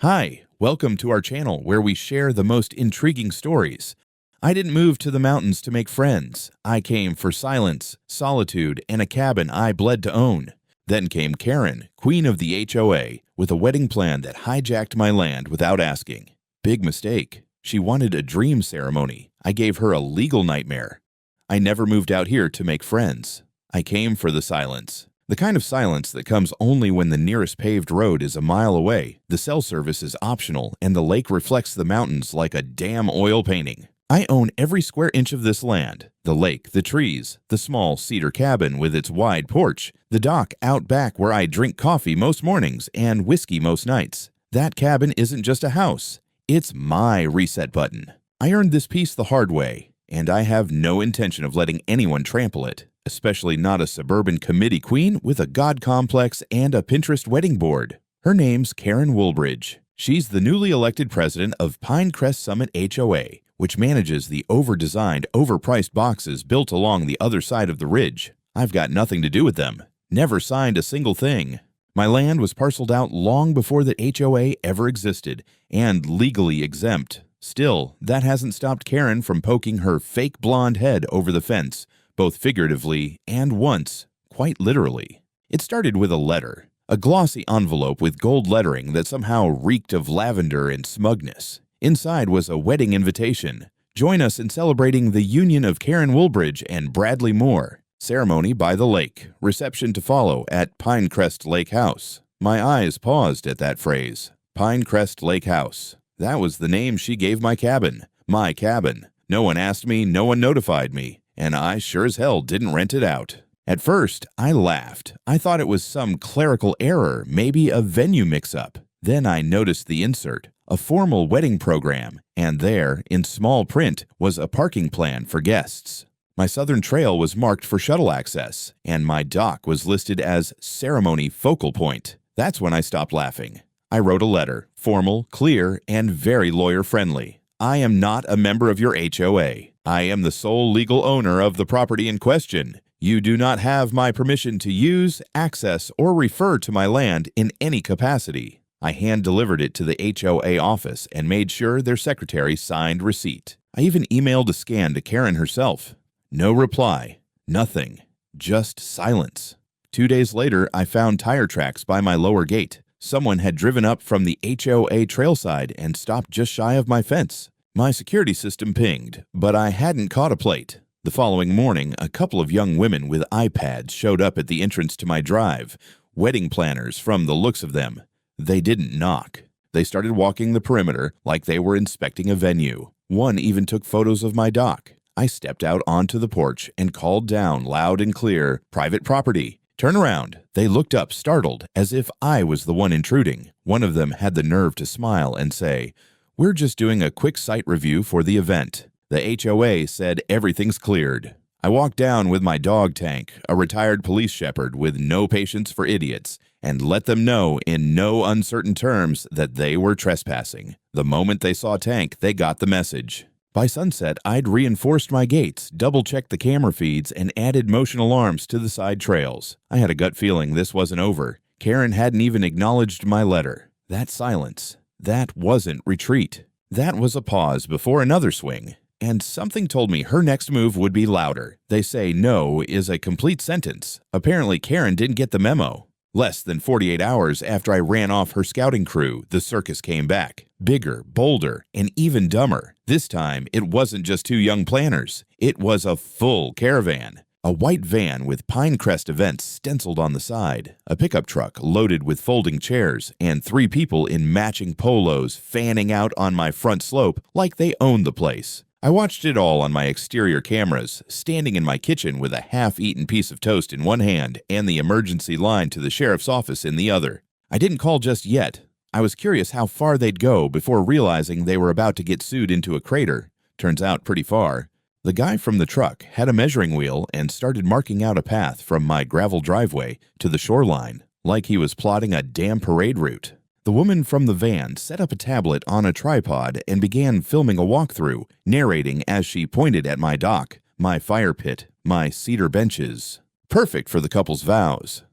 Hi, welcome to our channel where we share the most intriguing stories. I didn't move to the mountains to make friends. I came for silence, solitude, and a cabin I bled to own. Then came Karen, queen of the HOA, with a wedding plan that hijacked my land without asking. Big mistake. She wanted a dream ceremony. I gave her a legal nightmare. I never moved out here to make friends. I came for the silence. The kind of silence that comes only when the nearest paved road is a mile away, the cell service is optional, and the lake reflects the mountains like a damn oil painting. I own every square inch of this land. The lake, the trees, the small cedar cabin with its wide porch, the dock out back where I drink coffee most mornings and whiskey most nights. That cabin isn't just a house. It's my reset button. I earned this piece the hard way, and I have no intention of letting anyone trample it. Especially not a suburban committee queen with a god complex and a Pinterest wedding board. Her name's Karen Woolbridge. She's the newly elected president of Pinecrest Summit HOA, which manages the over-designed, overpriced boxes built along the other side of the ridge. I've got nothing to do with them. Never signed a single thing. My land was parceled out long before the HOA ever existed and legally exempt. Still, that hasn't stopped Karen from poking her fake blonde head over the fence, both figuratively and once, quite literally. It started with a letter, a glossy envelope with gold lettering that somehow reeked of lavender and smugness. Inside was a wedding invitation. Join us in celebrating the union of Karen Woolbridge and Bradley Moore. Ceremony by the lake. Reception to follow at Pinecrest Lake House. My eyes paused at that phrase. Pinecrest Lake House. That was the name she gave my cabin. My cabin. No one asked me, no one notified me. And I sure as hell didn't rent it out. At first, I laughed. I thought it was some clerical error, maybe a venue mix-up. Then I noticed the insert, a formal wedding program, and there, in small print, was a parking plan for guests. My southern trail was marked for shuttle access, and my dock was listed as ceremony focal point. That's when I stopped laughing. I wrote a letter, formal, clear, and very lawyer-friendly. I am not a member of your HOA. I am the sole legal owner of the property in question. You do not have my permission to use, access, or refer to my land in any capacity. I hand-delivered it to the HOA office and made sure their secretary signed receipt. I even emailed a scan to Karen herself. No reply. Nothing. Just silence. 2 days later, I found tire tracks by my lower gate. Someone had driven up from the HOA trailside and stopped just shy of my fence. My security system pinged, but I hadn't caught a plate. The following morning, a couple of young women with iPads showed up at the entrance to my drive, wedding planners from the looks of them. They didn't knock. They started walking the perimeter like they were inspecting a venue. One even took photos of my dock. I stepped out onto the porch and called down loud and clear, "Private property." "Turn around." They looked up, startled, as if I was the one intruding. One of them had the nerve to smile and say, "We're just doing a quick site review for the event." The HOA said everything's cleared. I walked down with my dog Tank, a retired police shepherd with no patience for idiots, and let them know in no uncertain terms that they were trespassing. The moment they saw Tank, they got the message. By sunset, I'd reinforced my gates, double-checked the camera feeds, and added motion alarms to the side trails. I had a gut feeling this wasn't over. Karen hadn't even acknowledged my letter. That silence. That wasn't retreat. That was a pause before another swing. And something told me her next move would be louder. They say no is a complete sentence. Apparently, Karen didn't get the memo. Less than 48 hours after I ran off her scouting crew, the circus came back. Bigger, bolder, and even dumber. This time, it wasn't just two young planners. It was a full caravan. A white van with Pinecrest Events stenciled on the side, a pickup truck loaded with folding chairs, and 3 people in matching polos fanning out on my front slope like they owned the place. I watched it all on my exterior cameras, standing in my kitchen with a half-eaten piece of toast in one hand and the emergency line to the sheriff's office in the other. I didn't call just yet. I was curious how far they'd go before realizing they were about to get sued into a crater. Turns out pretty far. The guy from the truck had a measuring wheel and started marking out a path from my gravel driveway to the shoreline, like he was plotting a damn parade route. The woman from the van set up a tablet on a tripod and began filming a walkthrough, narrating as she pointed at my dock, my fire pit, my cedar benches. Perfect for the couple's vows.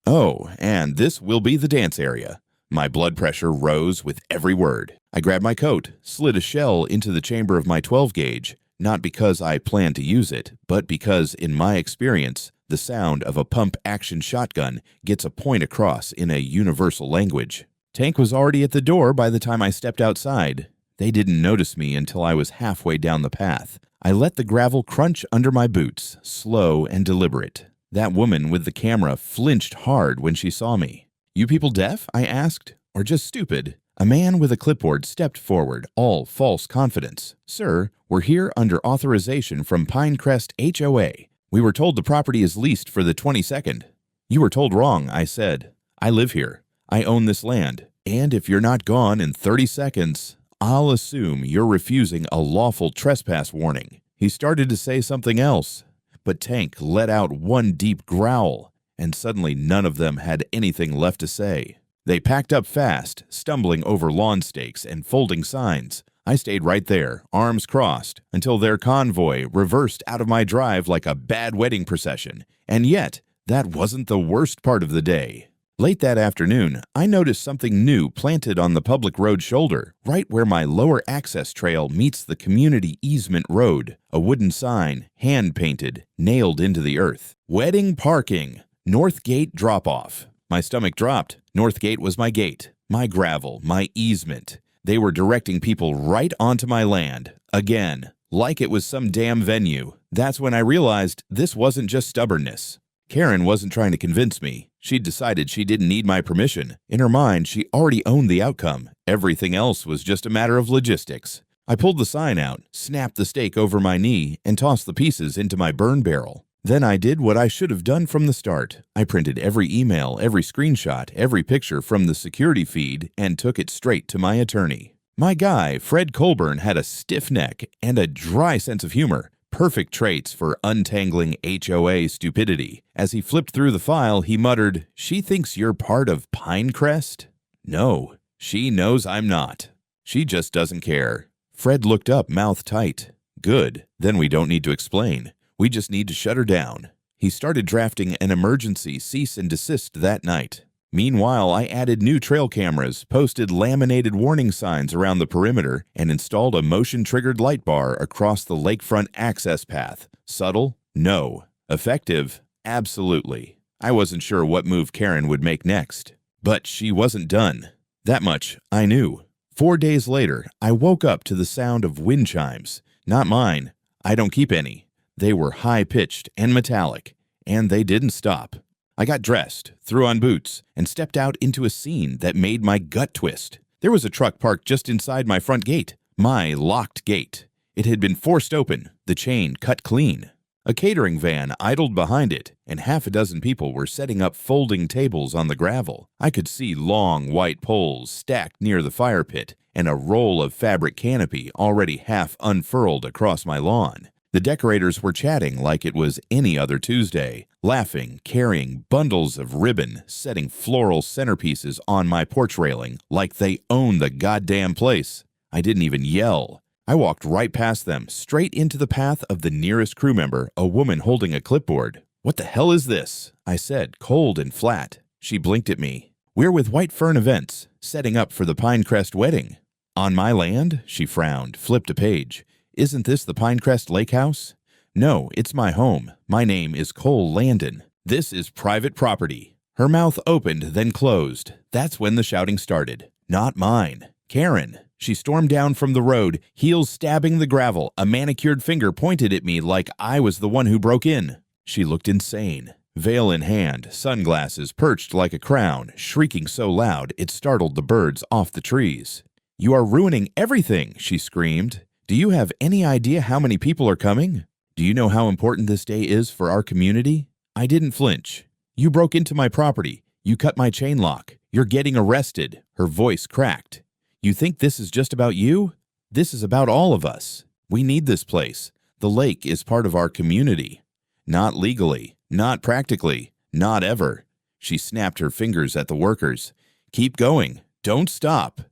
"Oh, and this will be the dance area. My blood pressure rose with every word. I grabbed my coat, slid a shell into the chamber of my 12-gauge, not because I planned to use it, but because, in my experience, the sound of a pump-action shotgun gets a point across in a universal language. Tank was already at the door by the time I stepped outside. They didn't notice me until I was halfway down the path. I let the gravel crunch under my boots, slow and deliberate. That woman with the camera flinched hard when she saw me. "You people deaf?" I asked. "Or just stupid?" A man with a clipboard stepped forward, all false confidence. "Sir, we're here under authorization from Pinecrest HOA. We were told the property is leased for the 22nd. "You were told wrong," I said. "I live here. I own this land. And if you're not gone in 30 seconds, I'll assume you're refusing a lawful trespass warning." He started to say something else, but Tank let out one deep growl, and suddenly none of them had anything left to say. They packed up fast, stumbling over lawn stakes and folding signs. I stayed right there, arms crossed, until their convoy reversed out of my drive like a bad wedding procession. And yet, that wasn't the worst part of the day. Late that afternoon, I noticed something new planted on the public road shoulder, right where my lower access trail meets the community easement road. A wooden sign, hand-painted, nailed into the earth. "Wedding parking. North gate drop-off." My stomach dropped. North gate was my gate, my gravel, my easement. They were directing people right onto my land. Again, like it was some damn venue. That's when I realized this wasn't just stubbornness. Karen wasn't trying to convince me. She'd decided she didn't need my permission. In her mind, she already owned the outcome. Everything else was just a matter of logistics. I pulled the sign out, snapped the stake over my knee, and tossed the pieces into my burn barrel. Then I did what I should have done from the start. I printed every email, every screenshot, every picture from the security feed, and took it straight to my attorney. My guy, Fred Colburn, had a stiff neck and a dry sense of humor. Perfect traits for untangling HOA stupidity. As he flipped through the file, he muttered, "She thinks you're part of Pinecrest?" "No, she knows I'm not. She just doesn't care." Fred looked up, mouth tight. "Good, then we don't need to explain. We just need to shut her down." He started drafting an emergency cease and desist that night. Meanwhile, I added new trail cameras, posted laminated warning signs around the perimeter, and installed a motion-triggered light bar across the lakefront access path. Subtle? No. Effective? Absolutely. I wasn't sure what move Karen would make next. But she wasn't done. That much I knew. 4 days later, I woke up to the sound of wind chimes. Not mine. I don't keep any. They were high-pitched and metallic, and they didn't stop. I got dressed, threw on boots, and stepped out into a scene that made my gut twist. There was a truck parked just inside my front gate, my locked gate. It had been forced open, the chain cut clean. A catering van idled behind it, and half a dozen people were setting up folding tables on the gravel. I could see long white poles stacked near the fire pit, and a roll of fabric canopy already half unfurled across my lawn. The decorators were chatting like it was any other Tuesday, laughing, carrying bundles of ribbon, setting floral centerpieces on my porch railing like they owned the goddamn place. I didn't even yell. I walked right past them, straight into the path of the nearest crew member, a woman holding a clipboard. "What the hell is this?" I said, cold and flat. She blinked at me. "We're with White Fern Events, setting up for the Pinecrest wedding." "On my land?" She frowned, flipped a page. "Isn't this the Pinecrest Lake House?" "No, it's my home. My name is Cole Landon. This is private property." Her mouth opened, then closed. That's when the shouting started. Not mine. "Karen!" She stormed down from the road, heels stabbing the gravel. A manicured finger pointed at me like I was the one who broke in. She looked insane. Veil in hand, sunglasses perched like a crown, shrieking so loud it startled the birds off the trees. "You are ruining everything!" she screamed. "Do you have any idea how many people are coming? Do you know how important this day is for our community?" I didn't flinch. "You broke into my property. You cut my chain lock. You're getting arrested." Her voice cracked. "You think this is just about you? This is about all of us. We need this place. The lake is part of our community. Not legally, not practically, not ever." She snapped her fingers at the workers. "Keep going. Don't stop."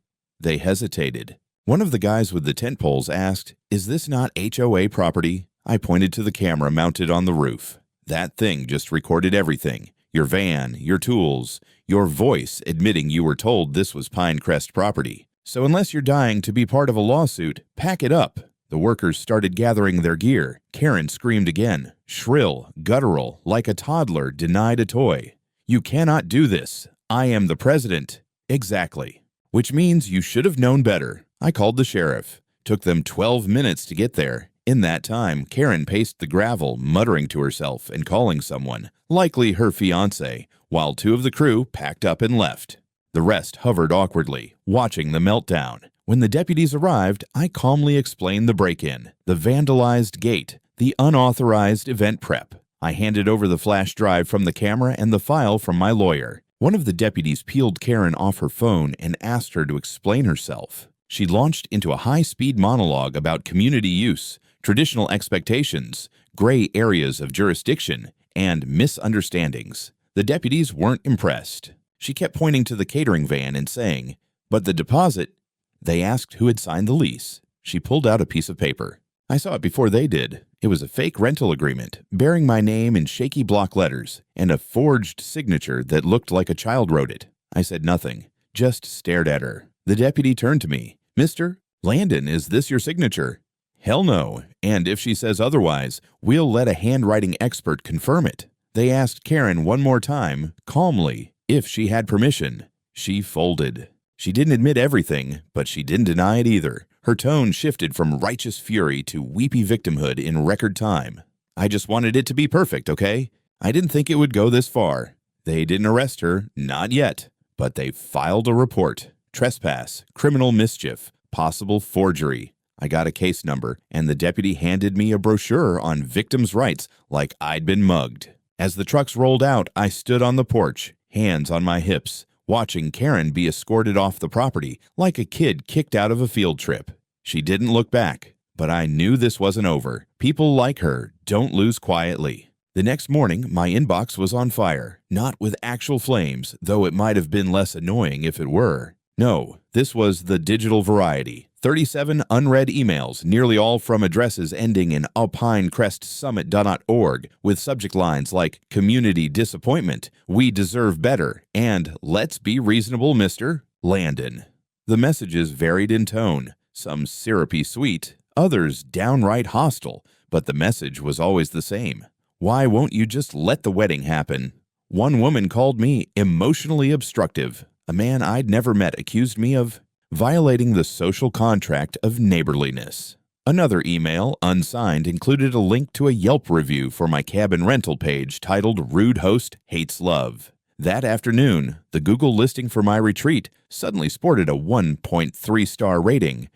They hesitated. One of the guys with the tent poles asked, "Is this not HOA property?" I pointed to the camera mounted on the roof. "That thing just recorded everything. your van, your tools, your voice admitting you were told this was Pinecrest property. So unless you're dying to be part of a lawsuit, pack it up. The workers started gathering their gear. Karen screamed again, shrill, guttural, like a toddler denied a toy. You cannot do this. I am the president. Exactly. Which means you should have known better. I called the sheriff. Took them 12 minutes to get there. In that time, Karen paced the gravel, muttering to herself and calling someone, likely her fiancé, while 2 of the crew packed up and left. The rest hovered awkwardly, watching the meltdown. When the deputies arrived, I calmly explained the break-in, the vandalized gate, the unauthorized event prep. I handed over the flash drive from the camera and the file from my lawyer. One of the deputies peeled Karen off her phone and asked her to explain herself. She launched into a high-speed monologue about community use, traditional expectations, gray areas of jurisdiction, and misunderstandings. The deputies weren't impressed. She kept pointing to the catering van and saying, "But the deposit..." They asked who had signed the lease. She pulled out a piece of paper. I saw it before they did. It was a fake rental agreement, bearing my name in shaky block letters, and a forged signature that looked like a child wrote it. I said nothing, just stared at her. The deputy turned to me. "Mr. Landon, is this your signature?" "Hell no, and if she says otherwise, we'll let a handwriting expert confirm it." They asked Karen one more time, calmly, if she had permission. She folded. She didn't admit everything, but she didn't deny it either. Her tone shifted from righteous fury to weepy victimhood in record time. "I just wanted it to be perfect, okay? I didn't think it would go this far." They didn't arrest her, not yet, but they filed a report. Trespass, criminal mischief, possible forgery. I got a case number, and the deputy handed me a brochure on victims' rights like I'd been mugged. As the trucks rolled out, I stood on the porch, hands on my hips, watching Karen be escorted off the property like a kid kicked out of a field trip. She didn't look back, but I knew this wasn't over. People like her don't lose quietly. The next morning, my inbox was on fire, not with actual flames, though it might have been less annoying if it were. No, this was the digital variety. 37 unread emails, nearly all from addresses ending in alpinecrestsummit.org, with subject lines like "Community Disappointment," "We Deserve Better," and "Let's Be Reasonable, Mr. Landon." The messages varied in tone, some syrupy sweet, others downright hostile, but the message was always the same. Why won't you just let the wedding happen? One woman called me emotionally obstructive. A man I'd never met accused me of violating the social contract of neighborliness. Another email, unsigned, included a link to a Yelp review for my cabin rental page titled "Rude Host Hates Love." That afternoon, the Google listing for my retreat suddenly sported a 1.3-star rating.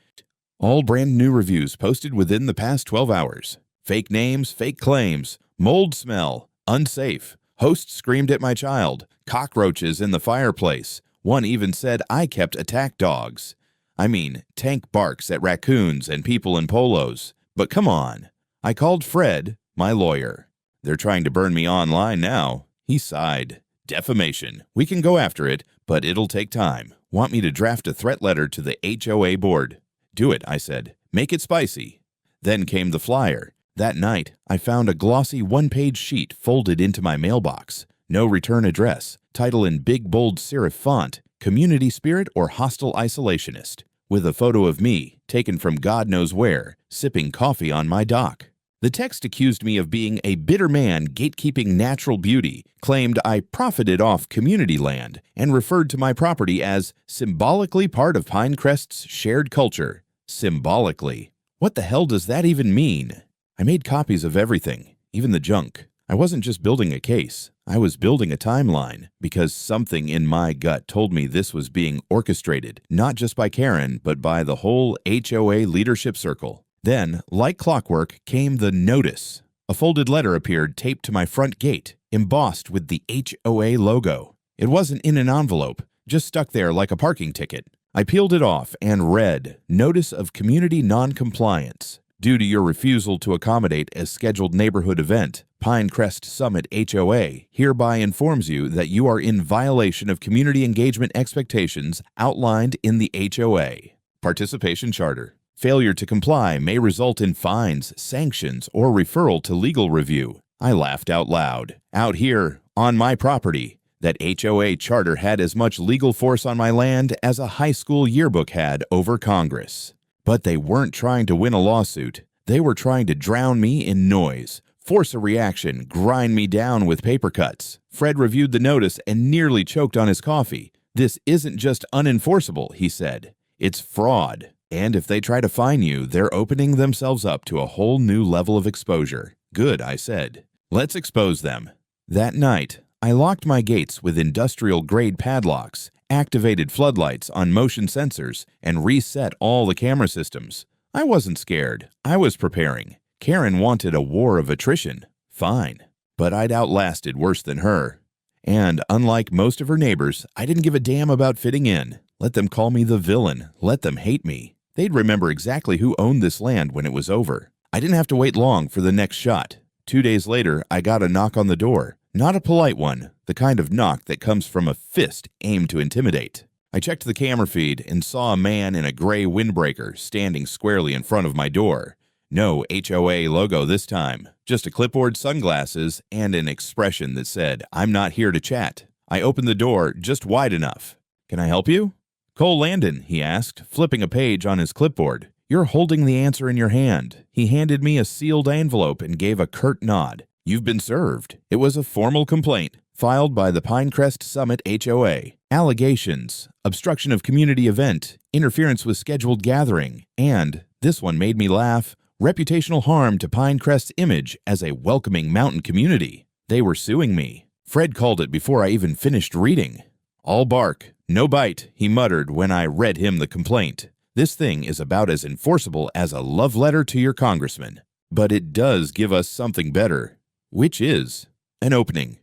All brand new reviews posted within the past 12 hours. Fake names, fake claims, mold smell, unsafe. Host screamed at my child, cockroaches in the fireplace. One even said I kept attack dogs. I mean, Tank barks at raccoons and people in polos. But come on. I called Fred, my lawyer. "They're trying to burn me online now." He sighed. "Defamation. We can go after it, but it'll take time. Want me to draft a threat letter to the HOA board?" "Do it," I said. "Make it spicy." Then came the flyer. That night, I found a glossy one-page sheet folded into my mailbox. No return address. Title in big bold serif font, "Community Spirit or Hostile Isolationist," with a photo of me, taken from God knows where, sipping coffee on my dock. The text accused me of being a bitter man gatekeeping natural beauty, claimed I profited off community land, and referred to my property as symbolically part of Pinecrest's shared culture. Symbolically. What the hell does that even mean? I made copies of everything, even the junk. I wasn't just building a case. I was building a timeline, because something in my gut told me this was being orchestrated, not just by Karen, but by the whole HOA leadership circle. Then, like clockwork, came the notice. A folded letter appeared taped to my front gate, embossed with the HOA logo. It wasn't in an envelope, just stuck there like a parking ticket. I peeled it off and read, "Notice of Community Non-Compliance. Due to your refusal to accommodate a scheduled neighborhood event, Pinecrest Summit HOA hereby informs you that you are in violation of community engagement expectations outlined in the HOA Participation Charter. Failure to comply may result in fines, sanctions, or referral to legal review. I laughed out loud. Out here, on my property. That HOA charter had as much legal force on my land as a high school yearbook had over Congress. But they weren't trying to win a lawsuit. They were trying to drown me in noise, force a reaction, grind me down with paper cuts. Fred reviewed the notice and nearly choked on his coffee. This isn't just unenforceable, he said. It's fraud. And if they try to fine you, they're opening themselves up to a whole new level of exposure. Good, I said. Let's expose them. That night, I locked my gates with industrial-grade padlocks, activated floodlights on motion sensors, and reset all the camera systems. I wasn't scared. I was preparing. Karen wanted a war of attrition. Fine. But I'd outlasted worse than her. And unlike most of her neighbors, I didn't give a damn about fitting in. Let them call me the villain. Let them hate me. They'd remember exactly who owned this land when it was over. I didn't have to wait long for the next shot. 2 days later, I got a knock on the door. Not a polite one, the kind of knock that comes from a fist aimed to intimidate. I checked the camera feed and saw a man in a gray windbreaker standing squarely in front of my door. No HOA logo this time, just a clipboard, sunglasses, and an expression that said, "I'm not here to chat." I opened the door just wide enough. "Can I help you?" "Cole Landon," he asked, flipping a page on his clipboard. "You're holding the answer in your hand." He handed me a sealed envelope and gave a curt nod. "You've been served." It was a formal complaint, filed by the Pinecrest Summit HOA. Allegations, obstruction of community event, interference with scheduled gathering, and, this one made me laugh, reputational harm to Pinecrest's image as a welcoming mountain community. They were suing me. Fred called it before I even finished reading. "All bark, no bite," he muttered when I read him the complaint. "This thing is about as enforceable as a love letter to your congressman. But it does give us something better, which is an opening."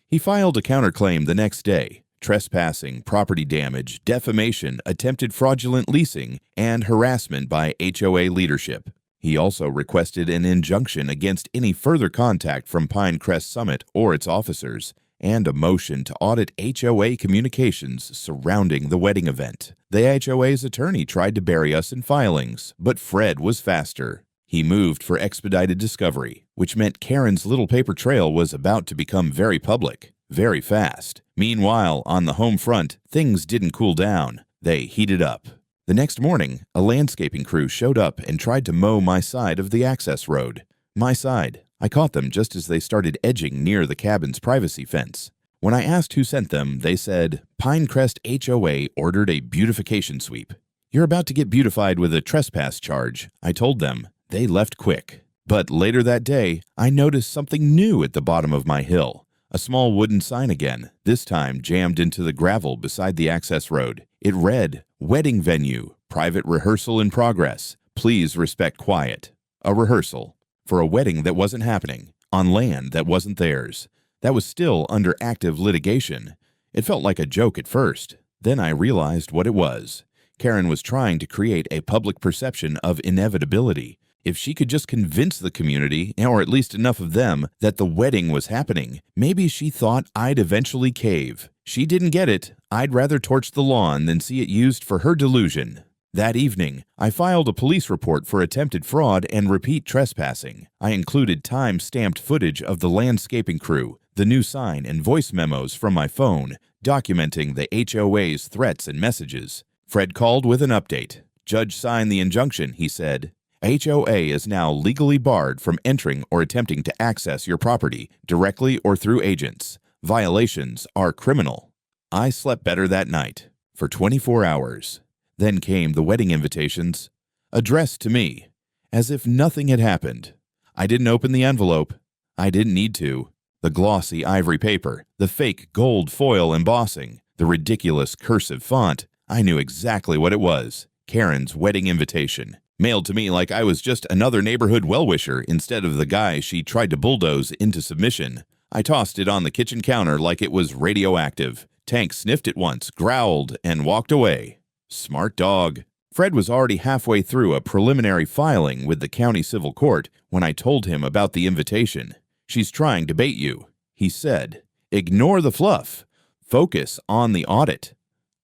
He filed a counterclaim the next day. Trespassing, property damage, defamation, attempted fraudulent leasing, and harassment by HOA leadership. He also requested an injunction against any further contact from Pinecrest Summit or its officers, and a motion to audit HOA communications surrounding the wedding event. The HOA's attorney tried to bury us in filings, but Fred was faster. He moved for expedited discovery, which meant Karen's little paper trail was about to become very public, very fast. Meanwhile, on the home front, things didn't cool down. They heated up. The next morning, a landscaping crew showed up and tried to mow my side of the access road. My side. I caught them just as they started edging near the cabin's privacy fence. When I asked who sent them, they said, "Pinecrest HOA ordered a beautification sweep." "You're about to get beautified with a trespass charge," I told them. They left quick. But later that day, I noticed something new at the bottom of my hill. A small wooden sign again, this time jammed into the gravel beside the access road. It read, "Wedding venue, private rehearsal in progress. Please respect quiet." A rehearsal for a wedding that wasn't happening, on land that wasn't theirs, that was still under active litigation. It felt like a joke at first. Then I realized what it was. Karen was trying to create a public perception of inevitability. If she could just convince the community, or at least enough of them, that the wedding was happening, maybe she thought I'd eventually cave. She didn't get it. I'd rather torch the lawn than see it used for her delusion. That evening, I filed a police report for attempted fraud and repeat trespassing. I included time-stamped footage of the landscaping crew, the new sign, and voice memos from my phone, documenting the HOA's threats and messages. Fred called with an update. "Judge signed the injunction," he said. "HOA is now legally barred from entering or attempting to access your property, directly or through agents. Violations are criminal." I slept better that night, for 24 hours. Then came the wedding invitations, addressed to me, as if nothing had happened. I didn't open the envelope. I didn't need to. The glossy ivory paper, the fake gold foil embossing, the ridiculous cursive font, I knew exactly what it was. Karen's wedding invitation, mailed to me like I was just another neighborhood well-wisher instead of the guy she tried to bulldoze into submission. I tossed it on the kitchen counter like it was radioactive. Tank sniffed it once, growled, and walked away. Smart dog. Fred was already halfway through a preliminary filing with the county civil court when I told him about the invitation. "She's trying to bait you," he said. "Ignore the fluff. Focus on the audit."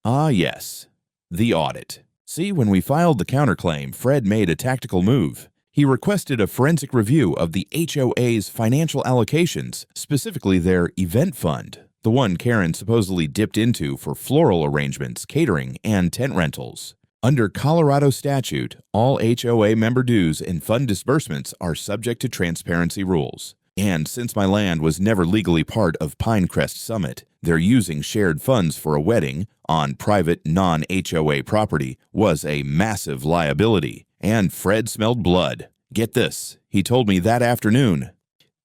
Ah, yes, the audit. See, when we filed the counterclaim, Fred made a tactical move. He requested a forensic review of the HOA's financial allocations, specifically their event fund, the one Karen supposedly dipped into for floral arrangements, catering, and tent rentals. Under Colorado statute, all HOA member dues and fund disbursements are subject to transparency rules. And since my land was never legally part of Pinecrest Summit, their using shared funds for a wedding on private non-HOA property was a massive liability. And Fred smelled blood. Get this, he told me that afternoon.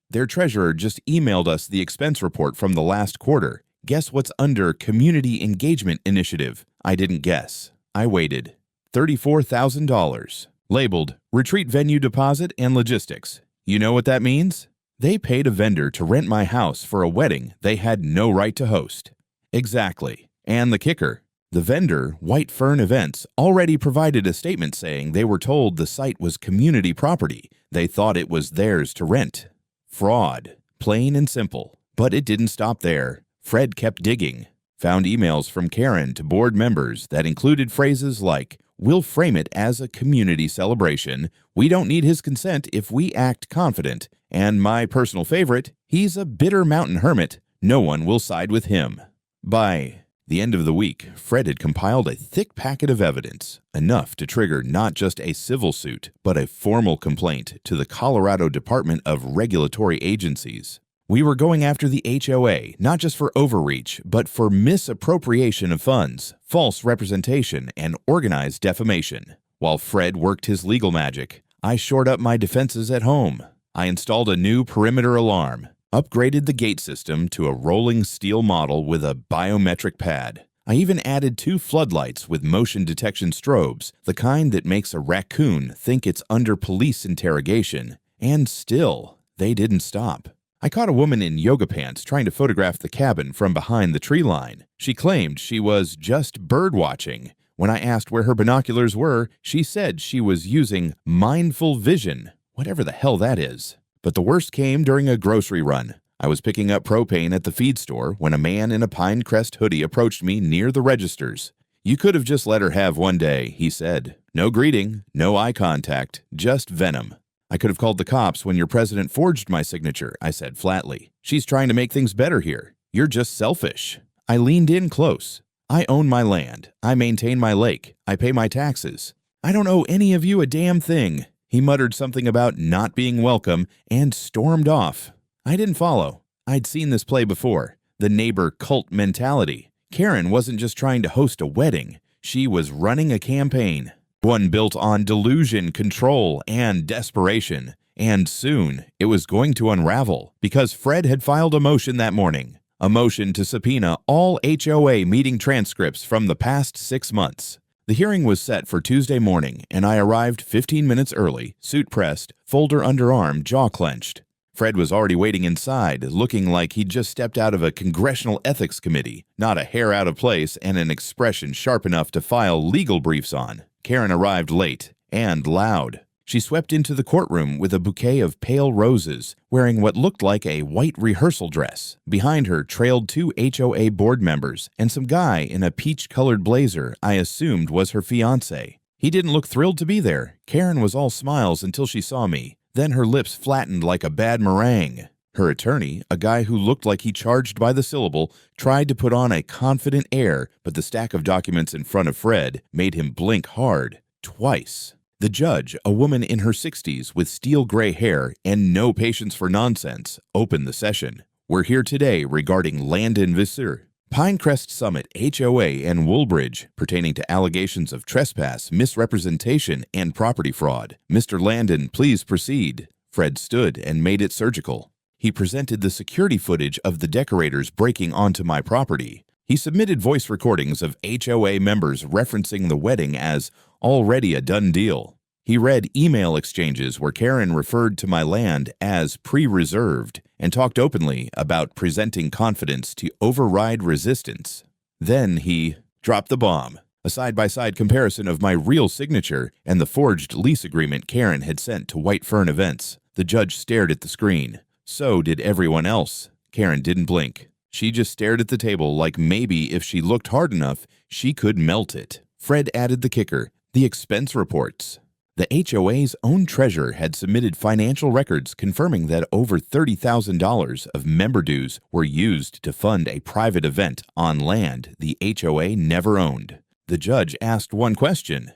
Their treasurer just emailed us the expense report from the last quarter. Guess what's under Community Engagement Initiative? I didn't guess. I waited. $34,000. Labeled Retreat Venue Deposit and Logistics. You know what that means? They paid a vendor to rent my house for a wedding they had no right to host. Exactly. And the kicker, the vendor, White Fern Events, already provided a statement saying they were told the site was community property. They thought it was theirs to rent. Fraud. Plain and simple. But it didn't stop there. Fred kept digging. Found emails from Karen to board members that included phrases like, "We'll frame it as a community celebration. We don't need his consent if we act confident." And my personal favorite, "He's a bitter mountain hermit. No one will side with him." By the end of the week, Fred had compiled a thick packet of evidence, enough to trigger not just a civil suit, but a formal complaint to the Colorado Department of Regulatory Agencies. We were going after the HOA, not just for overreach, but for misappropriation of funds, false representation, and organized defamation. While Fred worked his legal magic, I shored up my defenses at home. I installed a new perimeter alarm, upgraded the gate system to a rolling steel model with a biometric pad. I even added 2 floodlights with motion detection strobes, the kind that makes a raccoon think it's under police interrogation. And still, they didn't stop. I caught a woman in yoga pants trying to photograph the cabin from behind the tree line. She claimed she was just bird watching. When I asked where her binoculars were, she said she was using mindful vision, whatever the hell that is. But the worst came during a grocery run. I was picking up propane at the feed store when a man in a Pinecrest hoodie approached me near the registers. "You could have just let her have one day," he said. "No greeting, no eye contact, just venom." "I could have called the cops when your president forged my signature," I said flatly. "She's trying to make things better here. You're just selfish." I leaned in close. "I own my land. I maintain my lake. I pay my taxes. I don't owe any of you a damn thing." He muttered something about not being welcome and stormed off. I didn't follow. I'd seen this play before. The neighbor cult mentality. Karen wasn't just trying to host a wedding. She was running a campaign. One built on delusion, control, and desperation. And soon, it was going to unravel because Fred had filed a motion that morning. A motion to subpoena all HOA meeting transcripts from the past 6 months. The hearing was set for Tuesday morning, and I arrived 15 minutes early, suit pressed, folder under arm, jaw clenched. Fred was already waiting inside, looking like he'd just stepped out of a congressional ethics committee, not a hair out of place and an expression sharp enough to file legal briefs on. Karen arrived late and loud. She swept into the courtroom with a bouquet of pale roses, wearing what looked like a white rehearsal dress. Behind her trailed 2 HOA board members and some guy in a peach-colored blazer I assumed was her fiancé. He didn't look thrilled to be there. Karen was all smiles until she saw me. Then her lips flattened like a bad meringue. Her attorney, a guy who looked like he charged by the syllable, tried to put on a confident air, but the stack of documents in front of Fred made him blink hard, twice. The judge, a woman in her 60s with steel gray hair and no patience for nonsense, opened the session. "We're here today regarding Landon Visser, Pinecrest Summit HOA and Woolbridge, pertaining to allegations of trespass, misrepresentation, and property fraud. Mr. Landon, please proceed." Fred stood and made it surgical. He presented the security footage of the decorators breaking onto my property. He submitted voice recordings of HOA members referencing the wedding as already a done deal. He read email exchanges where Karen referred to my land as pre-reserved and talked openly about presenting confidence to override resistance. Then he dropped the bomb, a side-by-side comparison of my real signature and the forged lease agreement Karen had sent to White Fern Events. The judge stared at the screen. So did everyone else. Karen didn't blink. She just stared at the table like maybe if she looked hard enough, she could melt it. Fred added the kicker, the expense reports. The HOA's own treasurer had submitted financial records confirming that over $30,000 of member dues were used to fund a private event on land the HOA never owned. The judge asked one question: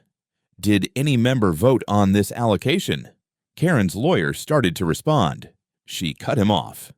did any member vote on this allocation? Karen's lawyer started to respond. She cut him off.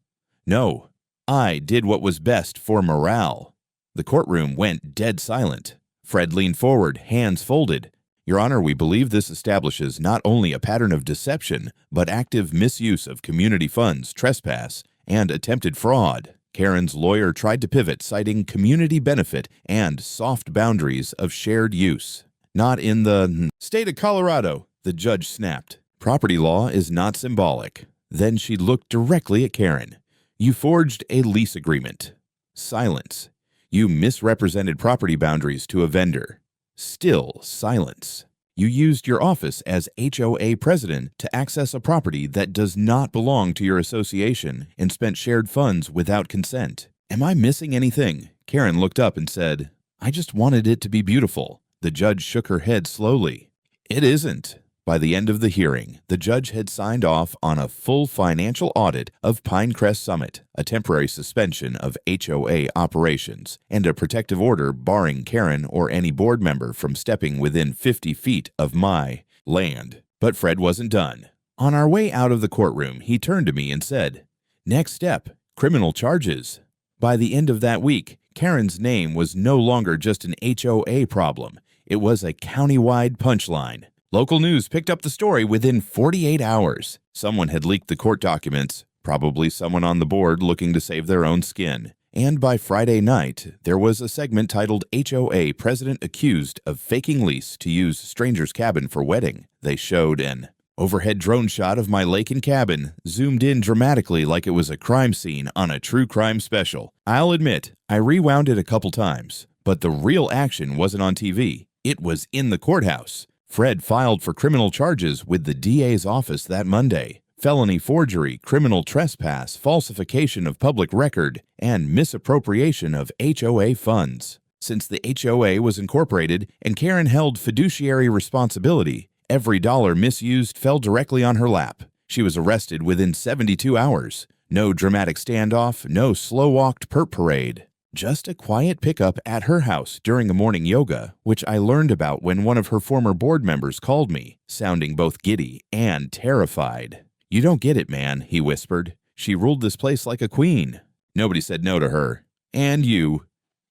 No, I did what was best for morale. The courtroom went dead silent. Fred leaned forward, hands folded. Your Honor, we believe this establishes not only a pattern of deception, but active misuse of community funds, trespass, and attempted fraud. Karen's lawyer tried to pivot, citing community benefit and soft boundaries of shared use. Not in the state of Colorado, the judge snapped. Property law is not symbolic. Then she looked directly at Karen. You forged a lease agreement. Silence. You misrepresented property boundaries to a vendor. Still silence. You used your office as HOA president to access a property that does not belong to your association and spent shared funds without consent. Am I missing anything? Karen looked up and said, I just wanted it to be beautiful. The judge shook her head slowly. It isn't. By the end of the hearing, the judge had signed off on a full financial audit of Pinecrest Summit, a temporary suspension of HOA operations, and a protective order barring Karen or any board member from stepping within 50 feet of my land. But Fred wasn't done. On our way out of the courtroom, he turned to me and said, Next step, criminal charges. By the end of that week, Karen's name was no longer just an HOA problem. It was a county-wide punchline. Local news picked up the story within 48 hours. Someone had leaked the court documents, probably someone on the board looking to save their own skin. And by Friday night, there was a segment titled HOA President Accused of Faking Lease to Use Stranger's Cabin for Wedding. They showed an overhead drone shot of my lake and cabin, zoomed in dramatically like it was a crime scene on a true crime special. I'll admit, I rewound it a couple times, but the real action wasn't on TV. It was in the courthouse. Fred filed for criminal charges with the DA's office that Monday. Felony forgery, criminal trespass, falsification of public record, and misappropriation of HOA funds. Since the HOA was incorporated and Karen held fiduciary responsibility, every dollar misused fell directly on her lap. She was arrested within 72 hours. No dramatic standoff, no slow-walked perp parade. Just a quiet pickup at her house during a morning yoga, which I learned about when one of her former board members called me, sounding both giddy and terrified. You don't get it, man, he whispered. She ruled this place like a queen. Nobody said no to her. And you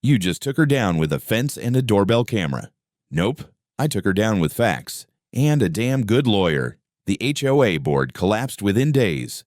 just took her down with a fence and a doorbell camera. Nope, I took her down with facts. And a damn good lawyer. The HOA board collapsed within days.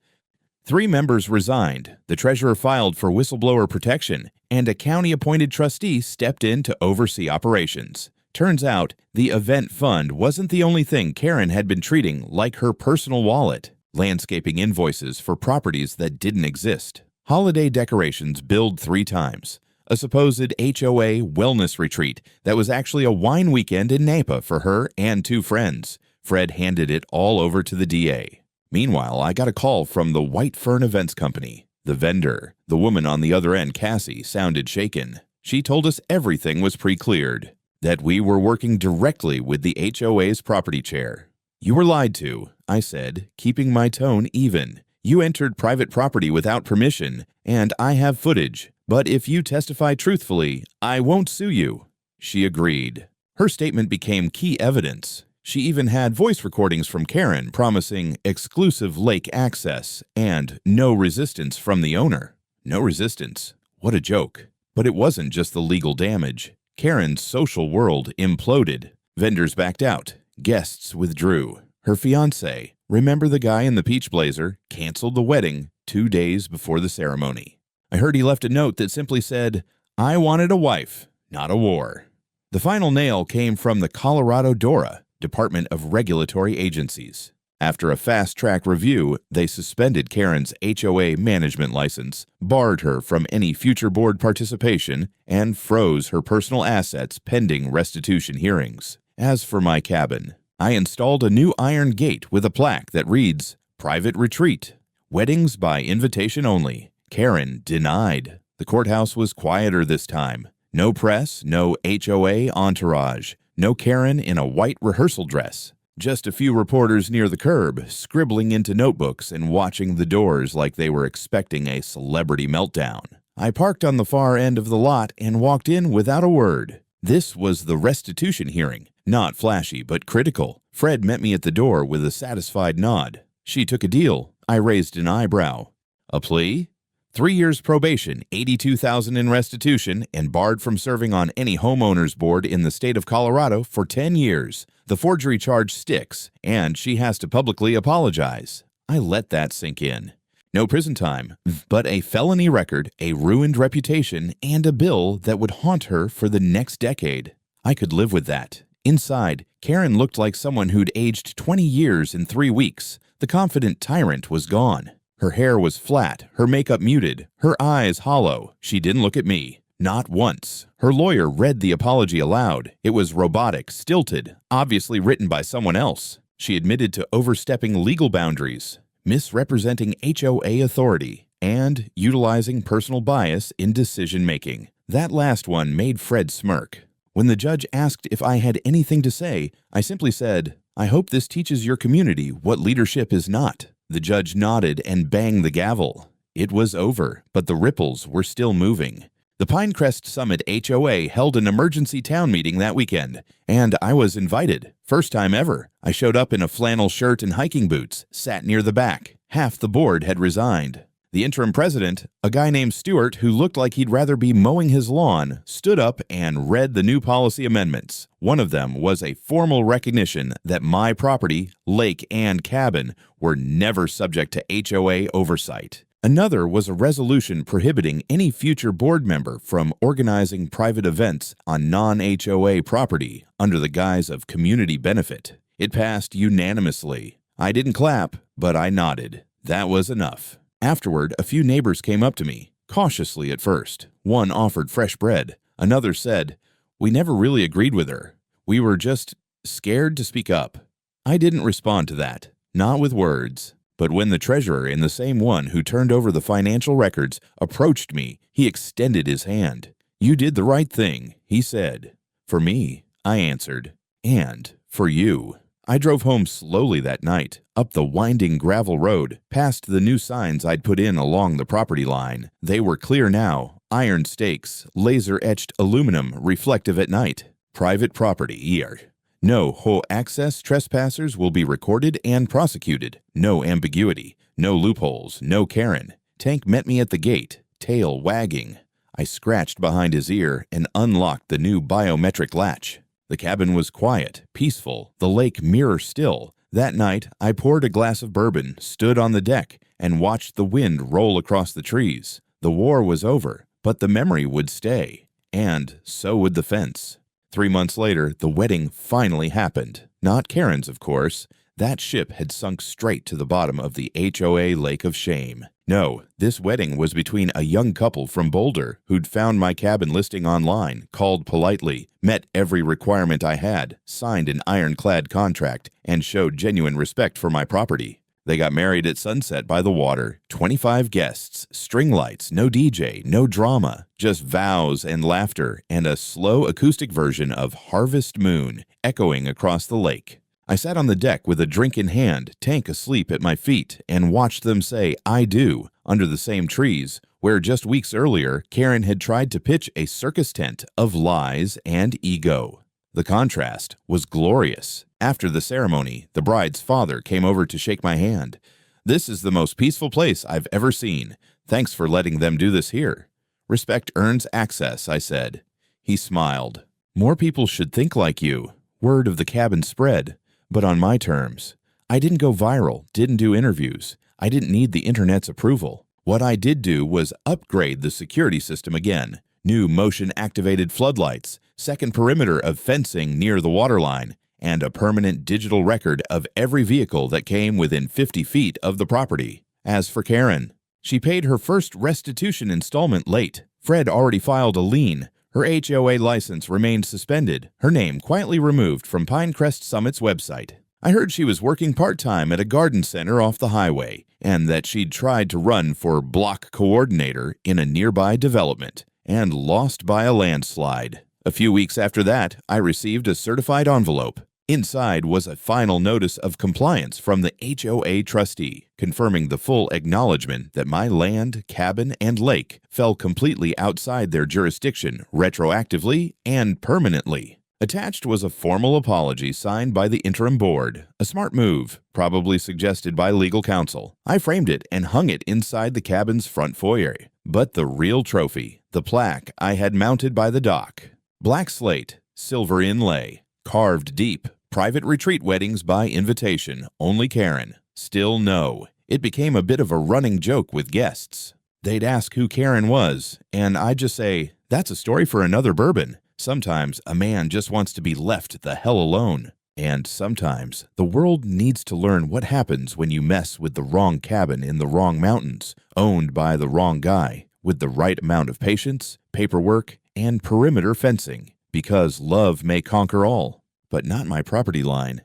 3 members resigned, the treasurer filed for whistleblower protection, and a county-appointed trustee stepped in to oversee operations. Turns out, the event fund wasn't the only thing Karen had been treating like her personal wallet. Landscaping invoices for properties that didn't exist. Holiday decorations billed 3 times. A supposed HOA wellness retreat that was actually a wine weekend in Napa for her and 2 friends. Fred handed it all over to the DA. Meanwhile, I got a call from the White Fern Events Company. The vendor, the woman on the other end, Cassie, sounded shaken. She told us everything was pre-cleared, that we were working directly with the HOA's property chair. You were lied to, I said, keeping my tone even. You entered private property without permission, and I have footage. But if you testify truthfully, I won't sue you. She agreed. Her statement became key evidence. She even had voice recordings from Karen promising exclusive lake access and no resistance from the owner. No resistance. What a joke. But it wasn't just the legal damage. Karen's social world imploded. Vendors backed out. Guests withdrew. Her fiancé, remember the guy in the peach blazer, canceled the wedding 2 days before the ceremony. I heard he left a note that simply said, I wanted a wife, not a war. The final nail came from the Colorado DORA, Department of Regulatory Agencies. After a fast-track review, they suspended Karen's HOA management license, barred her from any future board participation, and froze her personal assets pending restitution hearings. As for my cabin, I installed a new iron gate with a plaque that reads, Private Retreat. Weddings by invitation only. Karen denied. The courthouse was quieter this time. No press, no HOA entourage. No Karen in a white rehearsal dress. Just a few reporters near the curb, scribbling into notebooks and watching the doors like they were expecting a celebrity meltdown. I parked on the far end of the lot and walked in without a word. This was the restitution hearing. Not flashy, but critical. Fred met me at the door with a satisfied nod. She took a deal. I raised an eyebrow. A plea? 3 years probation, $82,000 in restitution, and barred from serving on any homeowners board in the state of Colorado for 10 years. The forgery charge sticks, and she has to publicly apologize. I let that sink in. No prison time, but a felony record, a ruined reputation, and a bill that would haunt her for the next decade. I could live with that. Inside, Karen looked like someone who'd aged 20 years in 3 weeks. The confident tyrant was gone. Her hair was flat, her makeup muted, her eyes hollow. She didn't look at me. Not once. Her lawyer read the apology aloud. It was robotic, stilted, obviously written by someone else. She admitted to overstepping legal boundaries, misrepresenting HOA authority, and utilizing personal bias in decision-making. That last one made Fred smirk. When the judge asked if I had anything to say, I simply said, "I hope this teaches your community what leadership is not." The judge nodded and banged the gavel. It was over, but the ripples were still moving. The Pinecrest Summit HOA held an emergency town meeting that weekend, and I was invited. First time ever. I showed up in a flannel shirt and hiking boots, sat near the back. Half the board had resigned. The interim president, a guy named Stewart who looked like he'd rather be mowing his lawn, stood up and read the new policy amendments. One of them was a formal recognition that my property, lake, and cabin were never subject to HOA oversight. Another was a resolution prohibiting any future board member from organizing private events on non-HOA property under the guise of community benefit. It passed unanimously. I didn't clap, but I nodded. That was enough. Afterward, a few neighbors came up to me, cautiously at first. One offered fresh bread. Another said, "We never really agreed with her. We were just scared to speak up." I didn't respond to that, not with words. But when the treasurer, in the same one who turned over the financial records, approached me, he extended his hand. "You did the right thing," he said. "For me," I answered. "And for you." I drove home slowly that night, up the winding gravel road, past the new signs I'd put in along the property line. They were clear now, iron stakes, laser-etched aluminum, reflective at night. Private property here. No HOA access trespassers will be recorded and prosecuted. No ambiguity, no loopholes, no Karen. Tank met me at the gate, tail wagging. I scratched behind his ear and unlocked the new biometric latch. The cabin was quiet, peaceful, the lake mirror still. That night, I poured a glass of bourbon, stood on the deck, and watched the wind roll across the trees. The war was over, but the memory would stay, and so would the fence. 3 months later, the wedding finally happened. Not Karen's, of course. That ship had sunk straight to the bottom of the HOA lake of shame. No, this wedding was between a young couple from Boulder who'd found my cabin listing online, called politely, met every requirement I had, signed an ironclad contract, and showed genuine respect for my property. They got married at sunset by the water, 25 guests, string lights, no DJ, no drama, just vows and laughter, and a slow acoustic version of Harvest Moon echoing across the lake. I sat on the deck with a drink in hand, Tank asleep at my feet, and watched them say "I do" under the same trees, where just weeks earlier, Karen had tried to pitch a circus tent of lies and ego. The contrast was glorious. After the ceremony, the bride's father came over to shake my hand. "This is the most peaceful place I've ever seen. Thanks for letting them do this here." "Respect earns access," I said. He smiled. "More people should think like you." Word of the cabin spread, but on my terms. I didn't go viral, didn't do interviews. I didn't need the internet's approval. What I did do was upgrade the security system again. New motion-activated floodlights, second perimeter of fencing near the waterline, and a permanent digital record of every vehicle that came within 50 feet of the property. As for Karen, she paid her first restitution installment late. Fred already filed a lien. Her HOA license remained suspended, her name quietly removed from Pinecrest Summit's website. I heard she was working part-time at a garden center off the highway, and that she'd tried to run for block coordinator in a nearby development, and lost by a landslide. A few weeks after that, I received a certified envelope. Inside was a final notice of compliance from the HOA trustee, confirming the full acknowledgement that my land, cabin, and lake fell completely outside their jurisdiction retroactively and permanently. Attached was a formal apology signed by the interim board, a smart move, probably suggested by legal counsel. I framed it and hung it inside the cabin's front foyer. But the real trophy, the plaque I had mounted by the dock. Black slate, silver inlay, carved deep, private retreat weddings by invitation, only Karen. Still no. It became a bit of a running joke with guests. They'd ask who Karen was, and I'd just say, that's a story for another bourbon. Sometimes a man just wants to be left the hell alone. And sometimes the world needs to learn what happens when you mess with the wrong cabin in the wrong mountains, owned by the wrong guy, with the right amount of patience, paperwork, and perimeter fencing. Because love may conquer all, but not my property line.